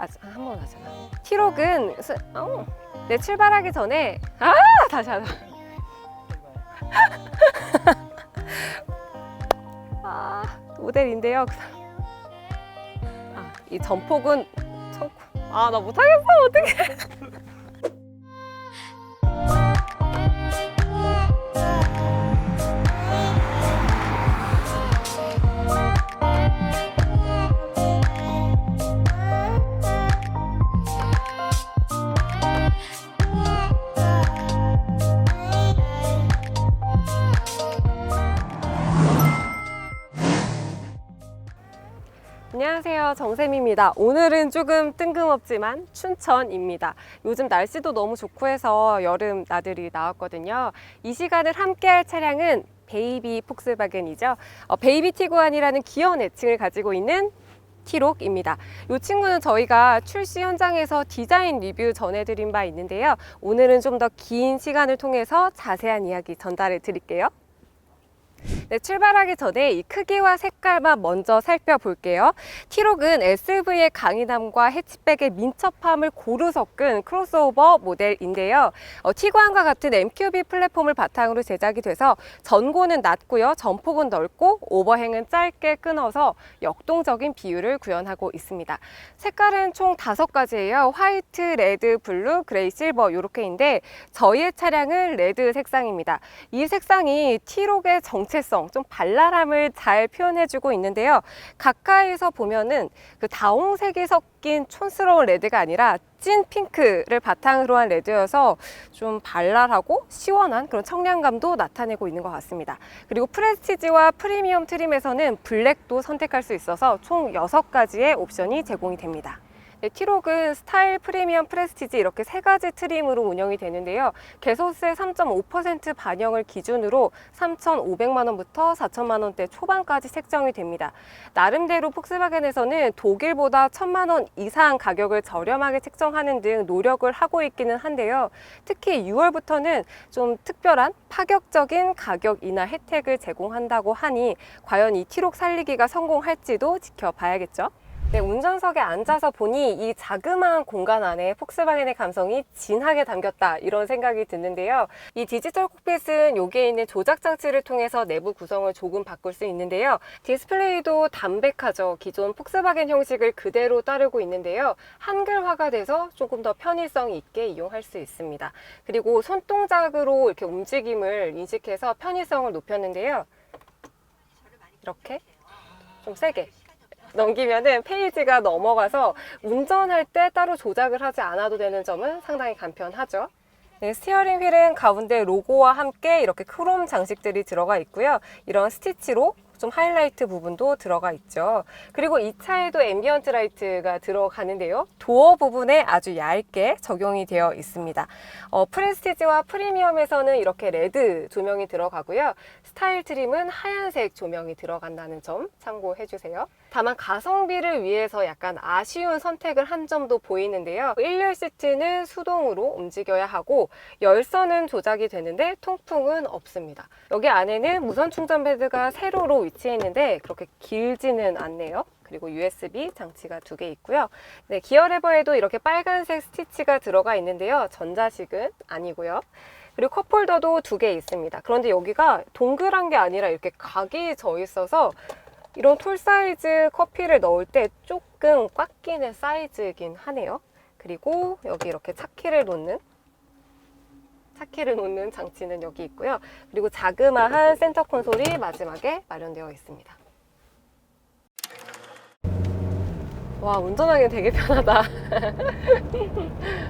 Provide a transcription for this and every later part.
한 번 하잖아. T-Roc은 네, 출발하기 전에 다시 하자. 모델인데요. 이 전폭은 나 못하겠어. 어떡해. 안녕하세요, 정샘입니다. 오늘은 조금 뜬금없지만 춘천입니다. 요즘 날씨도 너무 좋고 해서 여름 나들이 나왔거든요. 이 시간을 함께 할 차량은 베이비 폭스바겐이죠. 베이비 티구안이라는 귀여운 애칭을 가지고 있는 T-Roc입니다. 이 친구는 저희가 출시 현장에서 디자인 리뷰 전해드린 바 있는데요. 오늘은 좀 더 긴 시간을 통해서 자세한 이야기 전달해 드릴게요. 네, 출발하기 전에 이 크기와 색깔만 먼저 살펴볼게요. T-Roc은 SUV의 강인함과 해치백의 민첩함을 고루 섞은 크로스오버 모델인데요. 티구안과 같은 MQB 플랫폼을 바탕으로 제작이 돼서 전고는 낮고요, 전폭은 넓고 오버행은 짧게 끊어서 역동적인 비율을 구현하고 있습니다. 색깔은 총 5가지예요. 화이트, 레드, 블루, 그레이, 실버 이렇게인데 저희의 차량은 레드 색상입니다. 이 색상이 T-Roc의 정체성, 좀 발랄함을 잘 표현해주고 있는데요. 가까이서 보면은 그 다홍색이 섞인 촌스러운 레드가 아니라 찐 핑크를 바탕으로 한 레드여서 좀 발랄하고 시원한 그런 청량감도 나타내고 있는 것 같습니다. 그리고 프레스티지와 프리미엄 트림에서는 블랙도 선택할 수 있어서 총 6가지의 옵션이 제공이 됩니다. 네, T-Roc은 스타일, 프리미엄, 프레스티지 이렇게 3가지 트림으로 운영이 되는데요. 개소세 3.5% 반영을 기준으로 3,500만 원부터 4천만 원대 초반까지 책정이 됩니다. 나름대로 폭스바겐에서는 독일보다 1,000만 원 이상 가격을 저렴하게 책정하는 등 노력을 하고 있기는 한데요. 특히 6월부터는 좀 특별한 파격적인 가격 인하 혜택을 제공한다고 하니 과연 이 T-Roc 살리기가 성공할지도 지켜봐야겠죠. 네, 운전석에 앉아서 보니 이 자그마한 공간 안에 폭스바겐의 감성이 진하게 담겼다, 이런 생각이 드는데요. 이 디지털 콕핏은 여기에 있는 조작 장치를 통해서 내부 구성을 조금 바꿀 수 있는데요. 디스플레이도 담백하죠. 기존 폭스바겐 형식을 그대로 따르고 있는데요. 한글화가 돼서 조금 더 편의성 있게 이용할 수 있습니다. 그리고 손동작으로 이렇게 움직임을 인식해서 편의성을 높였는데요. 이렇게 좀 세게 넘기면은 페이지가 넘어가서 운전할 때 따로 조작을 하지 않아도 되는 점은 상당히 간편하죠. 네, 스티어링 휠은 가운데 로고와 함께 이렇게 크롬 장식들이 들어가 있고요. 이런 스티치로 좀 하이라이트 부분도 들어가 있죠. 그리고 이 차에도 앰비언트 라이트가 들어가는데요. 도어 부분에 아주 얇게 적용이 되어 있습니다. 프레스티지와 프리미엄에서는 이렇게 레드 조명이 들어가고요. 스타일 트림은 하얀색 조명이 들어간다는 점 참고해 주세요. 다만 가성비를 위해서 약간 아쉬운 선택을 한 점도 보이는데요. 1열 시트는 수동으로 움직여야 하고 열선은 조작이 되는데 통풍은 없습니다. 여기 안에는 무선 충전 패드가 세로로 위치해 있는데 그렇게 길지는 않네요. 그리고 USB 장치가 2개 있고요. 네, 기어 레버에도 이렇게 빨간색 스티치가 들어가 있는데요. 전자식은 아니고요. 그리고 컵홀더도 2개 있습니다. 그런데 여기가 동그란 게 아니라 이렇게 각이 져 있어서 이런 톨 사이즈 커피를 넣을 때 조금 꽉 끼는 사이즈이긴 하네요. 그리고 여기 이렇게 차키를 놓는 장치는 여기 있고요. 그리고 자그마한 센터 콘솔이 마지막에 마련되어 있습니다. 와, 운전하기 되게 편하다.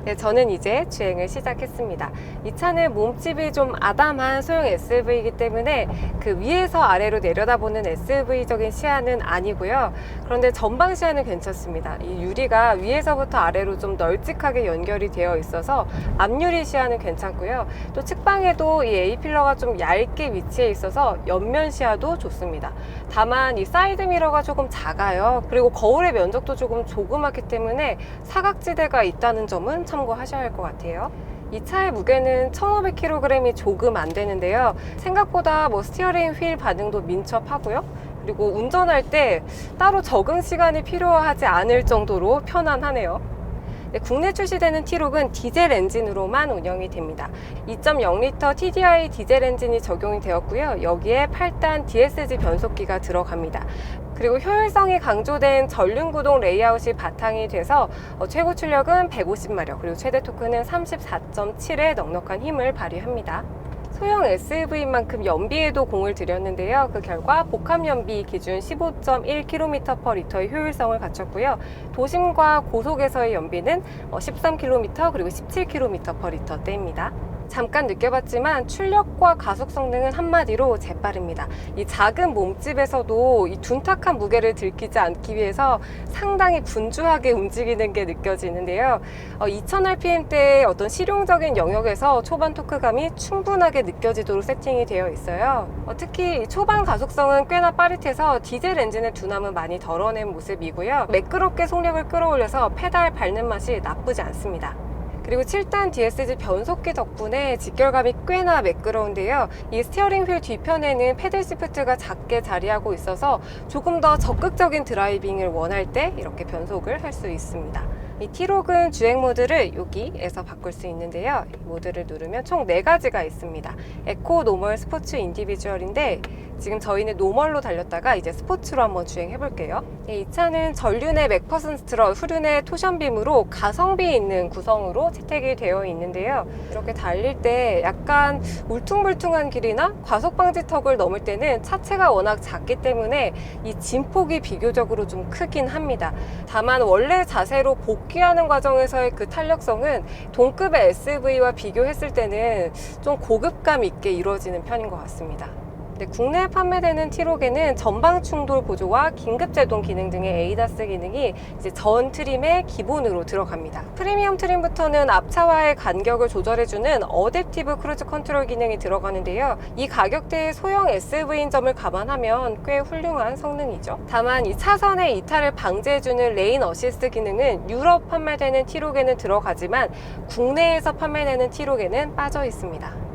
네, 저는 이제 주행을 시작했습니다. 이 차는 몸집이 좀 아담한 소형 SUV이기 때문에 그 위에서 아래로 내려다보는 SUV적인 시야는 아니고요. 그런데 전방 시야는 괜찮습니다. 이 유리가 위에서부터 아래로 좀 널찍하게 연결이 되어 있어서 앞유리 시야는 괜찮고요. 또 측방에도 이 A필러가 좀 얇게 위치해 있어서 옆면 시야도 좋습니다. 다만 이 사이드 미러가 조금 작아요. 그리고 거울의 면적도 조금 조그맣기 때문에 사각지대가 있다는 점은 참고하셔야 할 것 같아요. 이 차의 무게는 1500kg이 조금 안 되는데요. 생각보다 스티어링 휠 반응도 민첩하고요. 그리고 운전할 때 따로 적응 시간이 필요하지 않을 정도로 편안하네요. 네, 국내 출시되는 T-Roc은 디젤 엔진으로만 운영이 됩니다. 2.0L TDI 디젤 엔진이 적용이 되었고요. 여기에 8단 DSG 변속기가 들어갑니다. 그리고 효율성이 강조된 전륜구동 레이아웃이 바탕이 돼서 최고 출력은 150마력, 그리고 최대 토크는 34.7의 넉넉한 힘을 발휘합니다. 소형 SUV인 만큼 연비에도 공을 들였는데요. 그 결과 복합 연비 기준 15.1km/L의 효율성을 갖췄고요. 도심과 고속에서의 연비는 13km 그리고 17km/L대입니다. 잠깐 느껴봤지만 출력과 가속 성능은 한마디로 재빠릅니다. 이 작은 몸집에서도 이 둔탁한 무게를 들키지 않기 위해서 상당히 분주하게 움직이는 게 느껴지는데요. 2000rpm대의 어떤 실용적인 영역에서 초반 토크감이 충분하게 느껴지도록 세팅이 되어 있어요. 특히 초반 가속성은 꽤나 빠릿해서 디젤 엔진의 둔함은 많이 덜어낸 모습이고요. 매끄럽게 속력을 끌어올려서 페달 밟는 맛이 나쁘지 않습니다. 그리고 7단 DSG 변속기 덕분에 직결감이 꽤나 매끄러운데요. 이 스티어링 휠 뒤편에는 패들 시프트가 작게 자리하고 있어서 조금 더 적극적인 드라이빙을 원할 때 이렇게 변속을 할 수 있습니다. 이 T-Roc은 주행 모드를 여기에서 바꿀 수 있는데요. 이 모드를 누르면 총 4가지가 있습니다. 에코, 노멀, 스포츠, 인디비주얼인데 지금 저희는 노멀로 달렸다가 이제 스포츠로 한번 주행해 볼게요. 이 차는 전륜의 맥퍼슨 스트럿, 후륜의 토션빔으로 가성비 있는 구성으로 채택이 되어 있는데요. 이렇게 달릴 때 약간 울퉁불퉁한 길이나 과속 방지턱을 넘을 때는 차체가 워낙 작기 때문에 이 진폭이 비교적으로 좀 크긴 합니다. 다만 원래 자세로 복귀하는 과정에서의 그 탄력성은 동급의 SUV와 비교했을 때는 좀 고급감 있게 이루어지는 편인 것 같습니다. 네, 국내에 판매되는 T-Roc에는 전방 충돌 보조와 긴급 제동 기능 등의 ADAS 기능이 이제 전 트림의 기본으로 들어갑니다. 프리미엄 트림부터는 앞차와의 간격을 조절해주는 어댑티브 크루즈 컨트롤 기능이 들어가는데요. 이 가격대의 소형 SUV인 점을 감안하면 꽤 훌륭한 성능이죠. 다만 이 차선의 이탈을 방지해주는 레인 어시스트 기능은 유럽 판매되는 T-Roc에는 들어가지만 국내에서 판매되는 T-Roc에는 빠져 있습니다.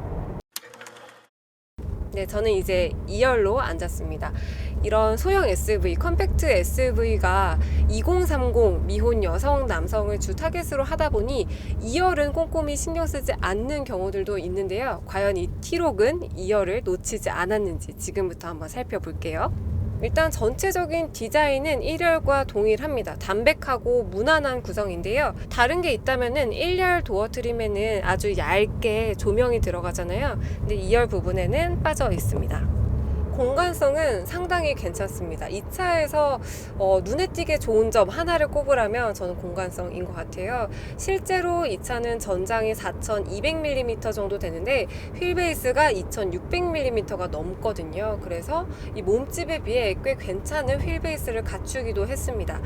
네, 저는 이제 2열로 앉았습니다. 이런 소형 SUV, 컴팩트 SUV가 2030 미혼 여성, 남성을 주 타겟으로 하다 보니 2열은 꼼꼼히 신경 쓰지 않는 경우들도 있는데요. 과연 이 T-Roc은 2열을 놓치지 않았는지 지금부터 한번 살펴볼게요. 일단 전체적인 디자인은 1열과 동일합니다. 담백하고 무난한 구성인데요. 다른 게 있다면은 1열 도어 트림에는 아주 얇게 조명이 들어가잖아요. 근데 2열 부분에는 빠져 있습니다. 공간성은 상당히 괜찮습니다. 이 차에서 눈에 띄게 좋은 점 하나를 꼽으라면 저는 공간성인 것 같아요. 실제로 이 차는 전장이 4200mm 정도 되는데 휠베이스가 2600mm가 넘거든요. 그래서 이 몸집에 비해 꽤 괜찮은 휠베이스를 갖추기도 했습니다.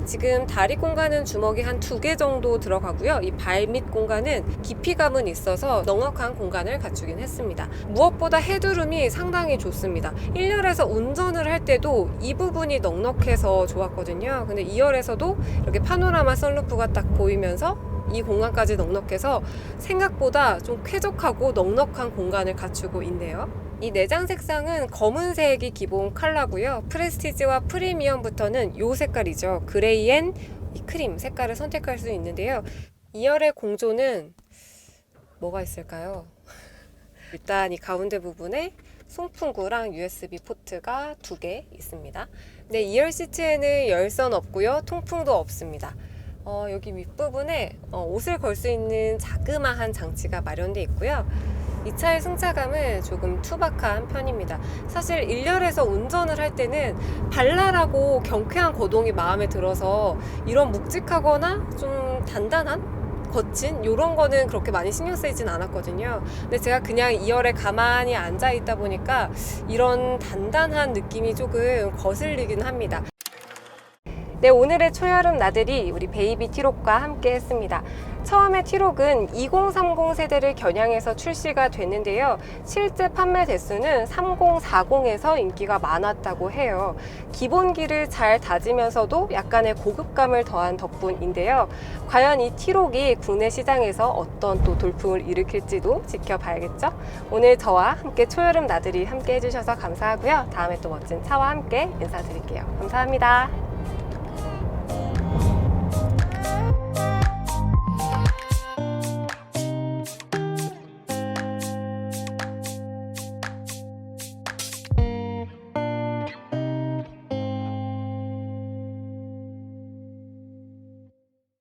지금 다리 공간은 주먹이 한 2개 정도 들어가고요. 이 발밑 공간은 깊이감은 있어서 넉넉한 공간을 갖추긴 했습니다. 무엇보다 헤드룸이 상당히 좋습니다. 1열에서 운전을 할 때도 이 부분이 넉넉해서 좋았거든요. 근데 2열에서도 이렇게 파노라마 선루프가 딱 보이면서 이 공간까지 넉넉해서 생각보다 좀 쾌적하고 넉넉한 공간을 갖추고 있네요. 이 내장 색상은 검은색이 기본 컬러고요. 프레스티지와 프리미엄부터는 이 색깔이죠. 그레이 앤 이 크림 색깔을 선택할 수 있는데요. 2열의 공조는 뭐가 있을까요? 일단 이 가운데 부분에 송풍구랑 USB 포트가 2개 있습니다. 네, 2열 시트에는 열선 없고요. 통풍도 없습니다. 여기 윗부분에 옷을 걸 수 있는 자그마한 장치가 마련되어 있고요. 이 차의 승차감은 조금 투박한 편입니다. 사실 1열에서 운전을 할 때는 발랄하고 경쾌한 거동이 마음에 들어서 이런 묵직하거나 좀 단단한 거친 이런 거는 그렇게 많이 신경 쓰이진 않았거든요. 근데 제가 그냥 2열에 가만히 앉아 있다 보니까 이런 단단한 느낌이 조금 거슬리긴 합니다. 네, 오늘의 초여름 나들이 우리 베이비 티록과 함께 했습니다. 처음에 티록은 2030 세대를 겨냥해서 출시가 됐는데요. 실제 판매 대수는 3040에서 인기가 많았다고 해요. 기본기를 잘 다지면서도 약간의 고급감을 더한 덕분인데요. 과연 이 티록이 국내 시장에서 어떤 또 돌풍을 일으킬지도 지켜봐야겠죠? 오늘 저와 함께 초여름 나들이 함께 해주셔서 감사하고요. 다음에 또 멋진 차와 함께 인사드릴게요. 감사합니다.